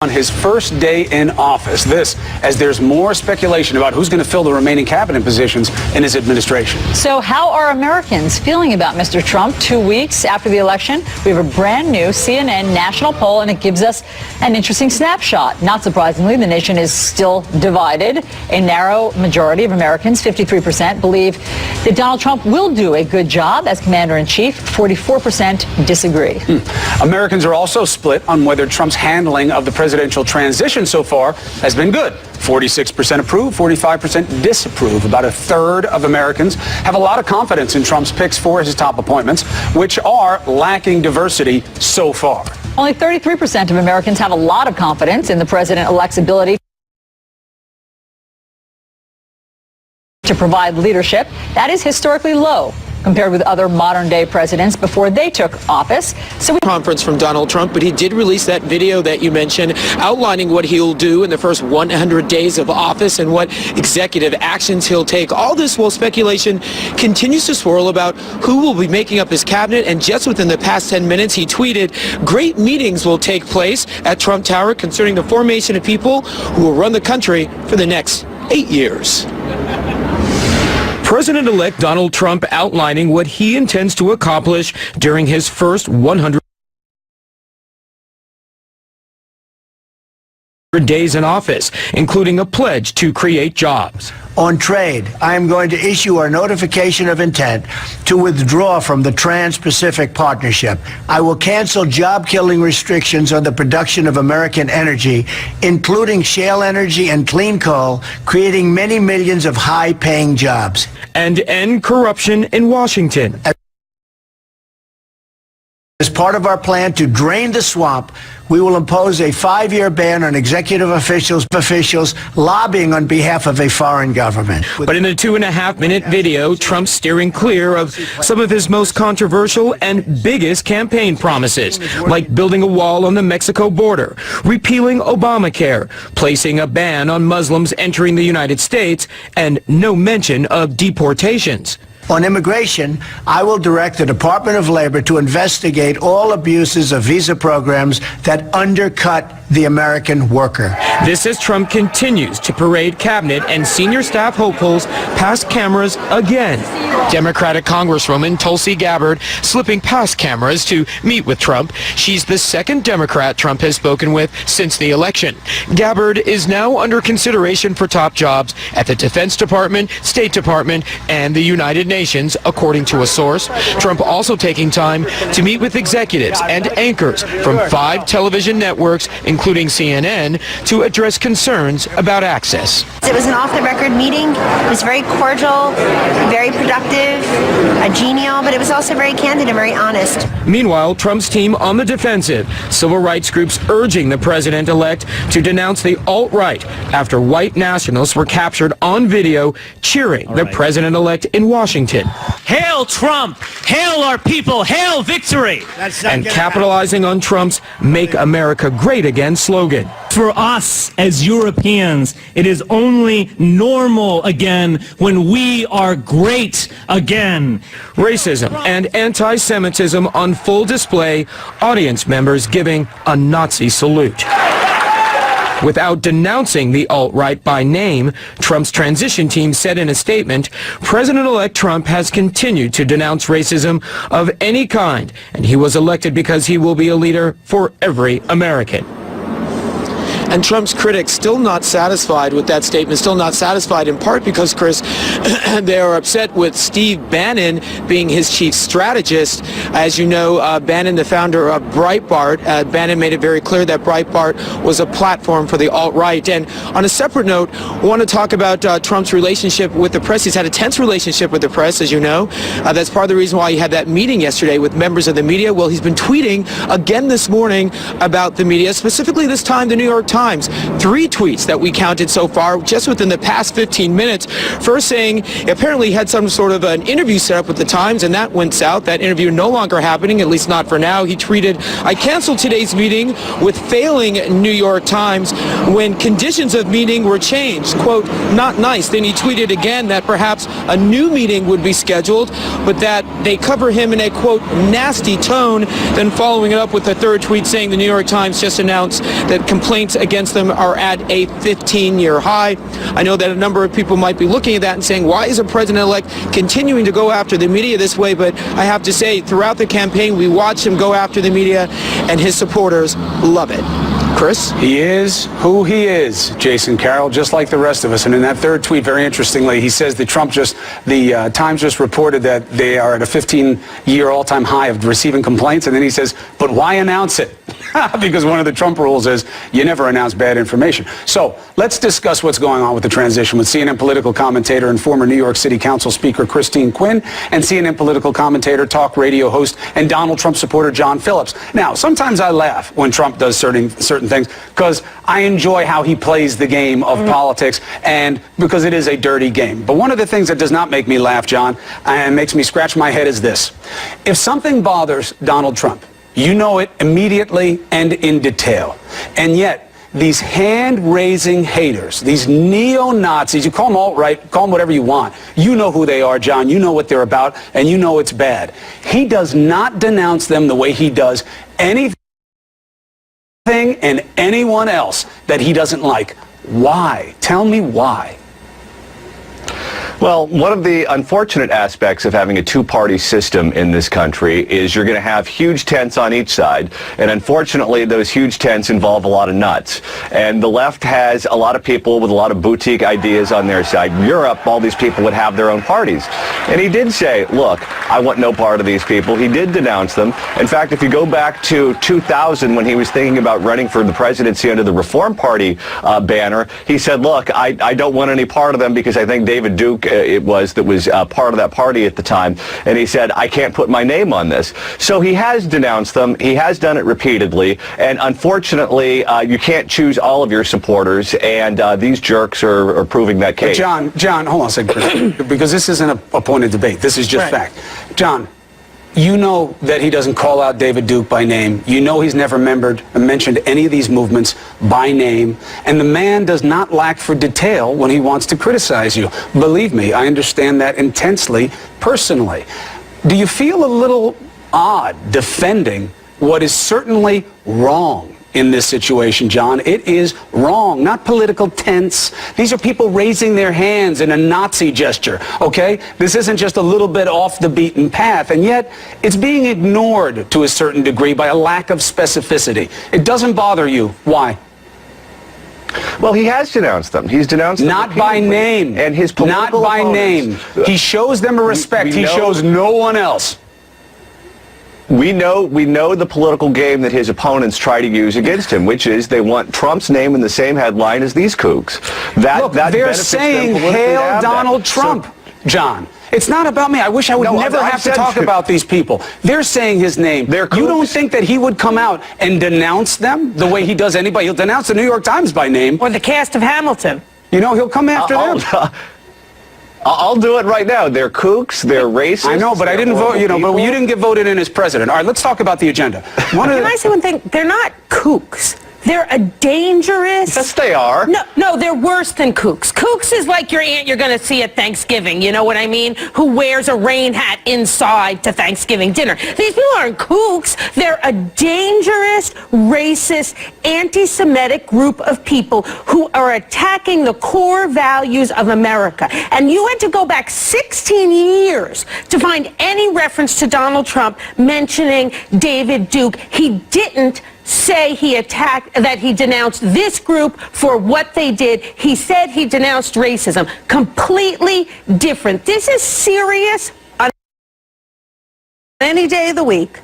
On his first day in office. This, as there's more speculation about who's going to fill the remaining cabinet positions in his administration. So how are Americans feeling about Mr. Trump 2 weeks after the election? We have a brand new CNN national poll, and it gives us an interesting snapshot. Not surprisingly, the nation is still divided. A narrow majority of Americans, 53%, believe that Donald Trump will do a good job as commander-in-chief. 44% disagree. Americans are also split on whether Trump's handling of the presidential transition so far has been good. 46% approve, 45% disapprove. About a third of Americans have a lot of confidence in Trump's picks for his top appointments, which are lacking diversity so far. Only 33% of Americans have a lot of confidence in the president-elect's ability to provide leadership. That is historically low compared with other modern-day presidents before they took office. So Conference from Donald Trump, but he did release that video that you mentioned outlining what he'll do in the first 100 days of office and what executive actions he'll take. All this while speculation continues to swirl about who will be making up his cabinet, and just within the past 10 minutes he tweeted, great meetings will take place at Trump Tower concerning the formation of people who will run the country for the next 8 years. President-elect Donald Trump outlining what he intends to accomplish during his first 100 days in office, including a pledge to create jobs. On trade, I am going to issue our notification of intent to withdraw from the Trans-Pacific Partnership. I will cancel job-killing restrictions on the production of American energy, including shale energy and clean coal, creating many millions of high-paying jobs. And end corruption in Washington. As part of our plan to drain the swamp, we will impose a 5-year ban on executive officials lobbying on behalf of a foreign government. But in a 2.5-minute video, Trump steering clear of some of his most controversial and biggest campaign promises, like building a wall on the Mexico border, repealing Obamacare, placing a ban on Muslims entering the United States, and no mention of deportations. On immigration, I will direct the Department of Labor to investigate all abuses of visa programs that undercut the American worker. This as Trump continues to parade cabinet and senior staff hopefuls past cameras again. Democratic Congresswoman Tulsi Gabbard slipping past cameras to meet with Trump. She's the second Democrat Trump has spoken with since the election. Gabbard is now under consideration for top jobs at the Defense Department, State Department, and the United Nations, according to a source. Trump also taking time to meet with executives and anchors from 5 television networks, including CNN, to address concerns about access. It was an off-the-record meeting. It was very cordial, very productive, genial, but it was also very candid and very honest. Meanwhile, Trump's team on the defensive, civil rights groups urging the president-elect to denounce the alt-right after white nationalists were captured on video cheering the president-elect in Washington. Hail Trump! Hail our people! Hail victory! And capitalizing on Trump's Make America Great Again slogan. For us as Europeans, it is only normal again when we are great again. Racism and anti-Semitism on full display, audience members giving a Nazi salute. Without denouncing the alt-right by name, Trump's transition team said in a statement, President-elect Trump has continued to denounce racism of any kind, and he was elected because he will be a leader for every American. And Trump's critics still not satisfied with that statement, still not satisfied in part because, Chris, they are upset with Steve Bannon being his chief strategist. As you know, Bannon, the founder of Breitbart, Bannon made it very clear that Breitbart was a platform for the alt-right. And on a separate note, I want to talk about Trump's relationship with the press. He's had a tense relationship with the press, as you know. That's part of the reason why he had that meeting yesterday with members of the media. Well, he's been tweeting again this morning about the media, specifically this time the New York Times Times. 3 tweets that we counted so far just within the past 15 minutes. First saying apparently he had some sort of an interview set up with the Times, and that went south. That interview no longer happening, at least not for now. He tweeted, "I canceled today's meeting with failing New York Times when conditions of meeting were changed." Quote, "Not nice." Then he tweeted again that perhaps a new meeting would be scheduled, but that they cover him in a, quote, "nasty tone." Then following it up with a third tweet saying the New York Times just announced that complaints against them are at a 15-year high. I know that a number of people might be looking at that and saying, why is a president-elect continuing to go after the media this way? But I have to say, throughout the campaign, we watched him go after the media, and his supporters love it. Chris? He is who he is, Jason Carroll, just like the rest of us. And in that third tweet, very interestingly, he says that the Times just reported that they are at a 15-year all-time high of receiving complaints. And then he says, but why announce it? Because one of the Trump rules is you never announce bad information. So let's discuss what's going on with the transition with CNN political commentator and former New York City Council Speaker Christine Quinn and CNN political commentator, talk radio host, and Donald Trump supporter John Phillips. Now, sometimes I laugh when Trump does certain things because I enjoy how he plays the game of politics, and because it is a dirty game. But one of the things that does not make me laugh, John, and makes me scratch my head is this. If something bothers Donald Trump, you know it immediately and in detail. And yet, these hand-raising haters, these neo-Nazis, you call them alt-right, call them whatever you want. You know who they are, John. You know what they're about, and you know it's bad. He does not denounce them the way he does anything and anyone else that he doesn't like. Why? Tell me why. Well, one of the unfortunate aspects of having a two-party system in this country is you're going to have huge tents on each side, and unfortunately those huge tents involve a lot of nuts. And the left has a lot of people with a lot of boutique ideas on their side. In Europe, all these people would have their own parties. And he did say, look, I want no part of these people. He did denounce them. In fact, if you go back to 2000 when he was thinking about running for the presidency under the Reform Party banner, he said, look, I don't want any part of them because I think David Duke that was part of that party at the time, and he said, I can't put my name on this. So he has denounced them. He has done it repeatedly, and unfortunately, you can't choose all of your supporters, and these jerks are proving that case. But John, hold on a second, because this isn't a point of debate. This is just fact. John, you know that he doesn't call out David Duke by name. You know he's never mentioned any of these movements by name. And the man does not lack for detail when he wants to criticize you. Believe me, I understand that intensely, personally. Do you feel a little odd defending what is certainly wrong in this situation, John? It is wrong, not political tents. These are people raising their hands in a Nazi gesture, okay? This isn't just a little bit off the beaten path, and yet it's being ignored to a certain degree by a lack of specificity. It doesn't bother you. Why? Well, he has denounced them. He's denounced them not by name. And his political not by name. He shows them a respect. He shows no one else. We know the political game that his opponents try to use against him, which is they want Trump's name in the same headline as these kooks. Look, they're saying, hail Donald Trump, John. It's not about me. I wish I would never have to talk about these people. They're saying his name. You don't think that he would come out and denounce them the way he does anybody? He'll denounce the New York Times by name. Or the cast of Hamilton. You know, he'll come after them. I'll do it right now. They're kooks. They're racist. I know, but I didn't vote. You know, but you didn't get voted in as president. All right, let's talk about the agenda. Can I say one thing? They're not kooks. They're a dangerous... Yes, they are. No, they're worse than kooks. Kooks is like your aunt you're going to see at Thanksgiving, you know what I mean? Who wears a rain hat inside to Thanksgiving dinner. These people aren't kooks. They're a dangerous, racist, anti-Semitic group of people who are attacking the core values of America. And you had to go back 16 years to find any reference to Donald Trump mentioning David Duke. He didn't say that he denounced this group for what they did. He said he denounced racism. Completely different. This is serious on any day of the week.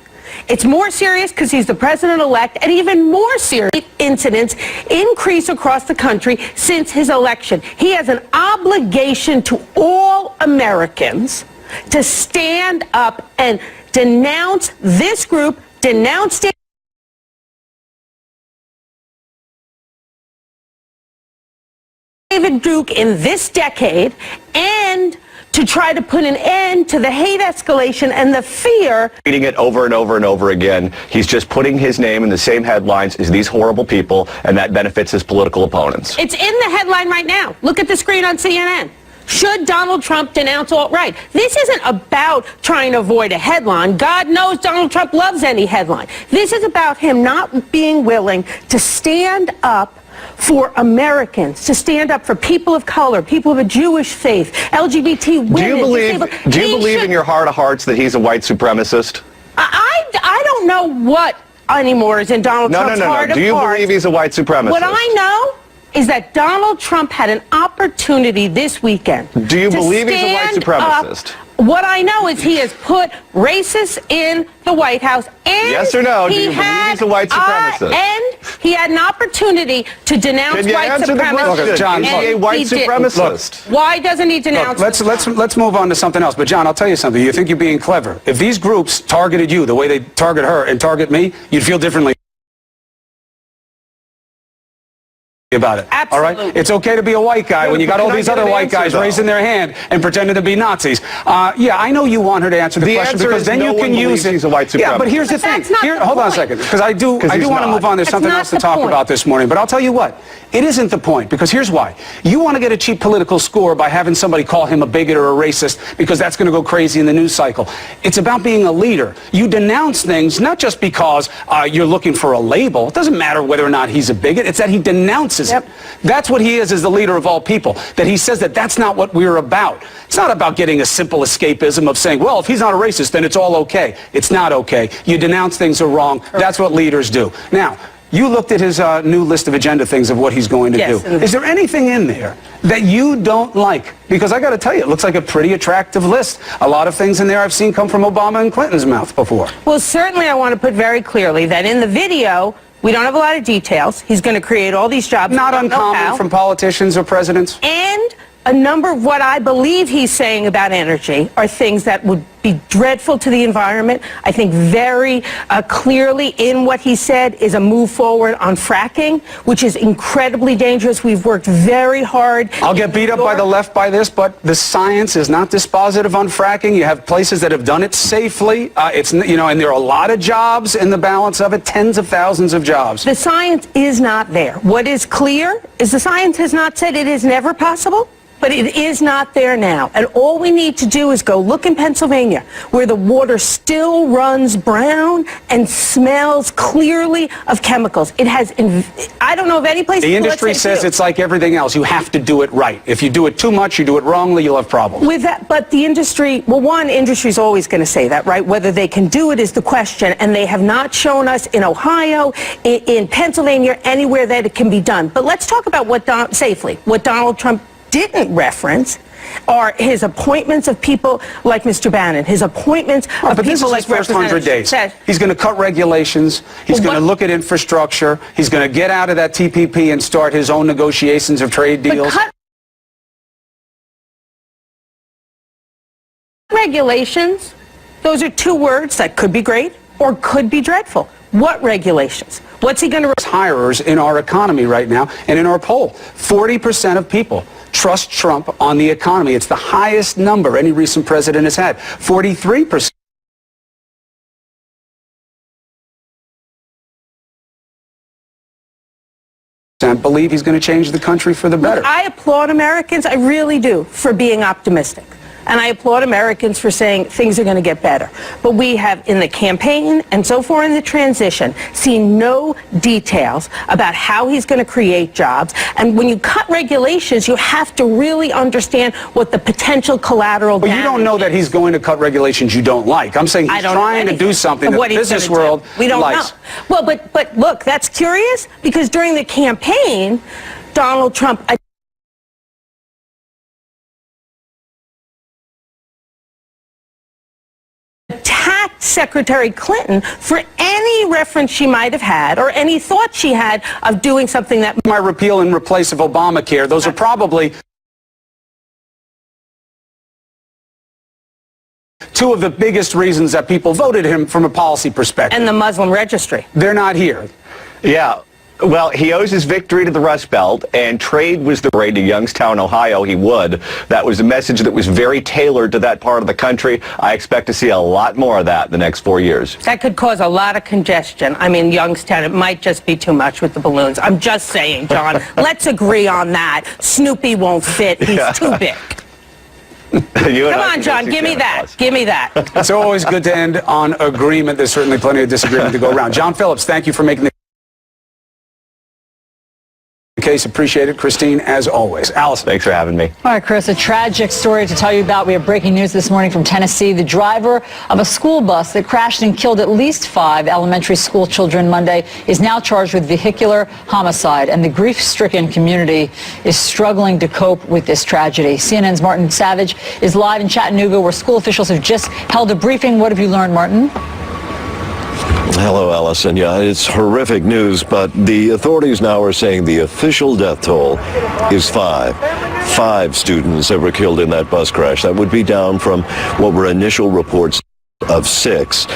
It's more serious because he's the president-elect, and even more serious incidents increase across the country since his election. He has an obligation to all Americans to stand up and denounce this group, denounce David Duke in this decade, and to try to put an end to the hate escalation and the fear. Reading it over and over and over again, he's just putting his name in the same headlines as these horrible people, and that benefits his political opponents. It's in the headline right now. Look at the screen on CNN. Should Donald Trump denounce alt-right? This isn't about trying to avoid a headline. God knows Donald Trump loves any headline. This is about him not being willing to stand up for Americans, to stand up for people of color, people of a Jewish faith, LGBT women. Do you believe in your heart of hearts that he's a white supremacist? I don't know what anymore is in Donald Trump's heart of hearts. Do you believe he's a white supremacist? What I know is that Donald Trump had an opportunity this weekend. Do you believe he's a white supremacist? What I know is he has put racists in the White House, and yes or no? Do you believe he's a white supremacist? And he had an opportunity to denounce white supremacy. Look, John, is he a white supremacist? Look, why doesn't he denounce? Let's move on to something else. But John, I'll tell you something. You think you're being clever. If these groups targeted you the way they target her and target me, you'd feel differently about it. Absolutely. All right? It's okay to be a white guy when you got all these other white guys raising their hand and pretending to be Nazis. Yeah, I know you want her to answer the question because then you can use it. He's a white supremacist. Yeah, but here's the thing. Hold on a second, because I do want to move on. There's something else to talk about this morning. But I'll tell you what, it isn't the point, because here's why. You want to get a cheap political score by having somebody call him a bigot or a racist, because that's going to go crazy in the news cycle. It's about being a leader. You denounce things not just because you're looking for a label. It doesn't matter whether or not he's a bigot. It's that he denounces it. That's what he is as the leader of all people, that he says that that's not what we're about. It's not about getting a simple escapism of saying, well, if he's not a racist, then it's all okay. It's not okay. You denounce things are wrong. That's what leaders do. Now, you looked at his new list of agenda things of what he's going to do. Is there anything in there that you don't like? Because I got to tell you, it looks like a pretty attractive list. A lot of things in there I've seen come from Obama and Clinton's mouth before. Well, certainly I want to put very clearly that in the video, we don't have a lot of details. He's going to create all these jobs. Not uncommon from politicians or presidents. And a number of what I believe he's saying about energy are things that would be dreadful to the environment. I think very clearly in what he said is a move forward on fracking, which is incredibly dangerous. We've worked very hard. I'll get beat up by the left by this, but the science is not dispositive on fracking. You have places that have done it safely. And there are a lot of jobs in the balance of it, tens of thousands of jobs. The science is not there. What is clear is the science has not said it is never possible. But it is not there now. And all we need to do is go look in Pennsylvania, where the water still runs brown and smells clearly of chemicals. It has, I don't know of any place. The industry says it's like everything else. You have to do it right. If you do it too much, you do it wrongly, you'll have problems. With that, but the industry, well, one, industry is always going to say that, right? Whether they can do it is the question. And they have not shown us in Ohio, in Pennsylvania, anywhere that it can be done. But let's talk about what Donald Trump didn't reference are his appointments of people like Mr. Bannon, his appointments of people like first 100 days. He's going to cut regulations. He's going to look at infrastructure. He's going to get out of that TPP and start his own negotiations of trade deals. Regulations, those are two words that could be great or could be dreadful. What regulations? What's he going to... Hirers in our economy right now, and in our poll, 40% of people trust Trump on the economy. It's the highest number any recent president has had. 43% believe he's going to change the country for the better. Look, I applaud Americans, I really do, for being optimistic. And I applaud Americans for saying things are going to get better. But we have, in the campaign and so far in the transition, seen no details about how he's going to create jobs. And when you cut regulations, you have to really understand what the potential collateral damage is. But you don't know that he's going to cut regulations you don't like. I'm saying he's trying to do something that the business world likes. We don't know. Well, but look, that's curious, because during the campaign, Donald Trump attacked Secretary Clinton for any reference she might have had or any thought she had of doing something that might repeal and replace of Obamacare. Those are probably two of the biggest reasons that people voted him from a policy perspective. And the Muslim registry. They're not here. Yeah. Well, he owes his victory to the Rust Belt, and trade was the way to Youngstown, Ohio. He would. That was a message that was very tailored to that part of the country. I expect to see a lot more of that in the next 4 years. That could cause a lot of congestion. I mean, Youngstown, it might just be too much with the balloons. I'm just saying, John. Let's agree on that. Snoopy won't fit. He's too big. Come on, John, give me that. Give me that. It's always good to end on agreement. There's certainly plenty of disagreement to go around. John Phillips, thank you for making the case. Appreciate it. Christine, as always. Allison. Thanks for having me. All right, Chris, a tragic story to tell you about. We have breaking news this morning from Tennessee. The driver of a school bus that crashed and killed at least 5 elementary school children Monday is now charged with vehicular homicide, and the grief-stricken community is struggling to cope with this tragedy. CNN's Martin Savage is live in Chattanooga, where school officials have just held a briefing. What have you learned, Martin? Hello, Allison. Yeah, it's horrific news, but the authorities now are saying the official death toll is 5. 5 students that were killed in that bus crash. That would be down from what were initial reports of 6.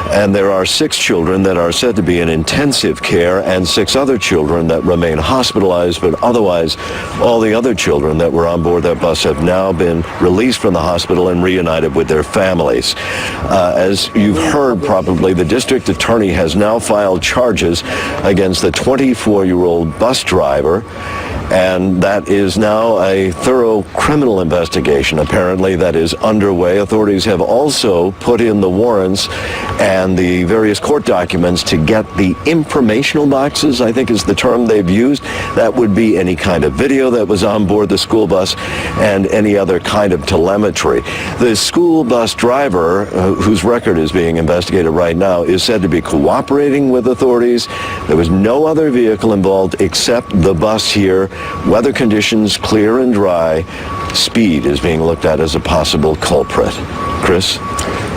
And there are 6 children that are said to be in intensive care and 6 other children that remain hospitalized, but otherwise all the other children that were on board that bus have now been released from the hospital and reunited with their families. As you've heard probably, the district attorney has now filed charges against the 24-year-old bus driver, and that is now a thorough criminal investigation, apparently, that is underway. Authorities have also put in the warrants and the various court documents to get the informational boxes, I think is the term they've used. That would be any kind of video that was on board the school bus and any other kind of telemetry. The school bus driver, whose record is being investigated right now, is said to be cooperating with authorities. There was no other vehicle involved except the bus here. Weather conditions clear and dry. Speed is being looked at as a possible culprit. Chris?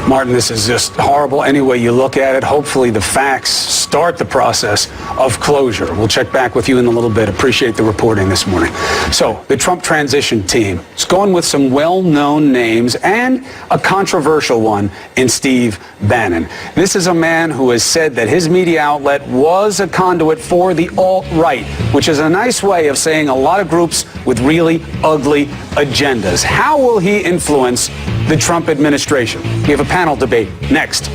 Martin, this is just horrible any way you look at it. Hopefully the facts start the process of closure. We'll check back with you in a little bit. Appreciate the reporting this morning. So, the Trump transition team is going with some well-known names and a controversial one in Steve Bannon. This is a man who has said that his media outlet was a conduit for the alt-right, which is a nice way of saying a lot of groups with really ugly agendas. How will he influence the Trump administration? We have a panel debate next.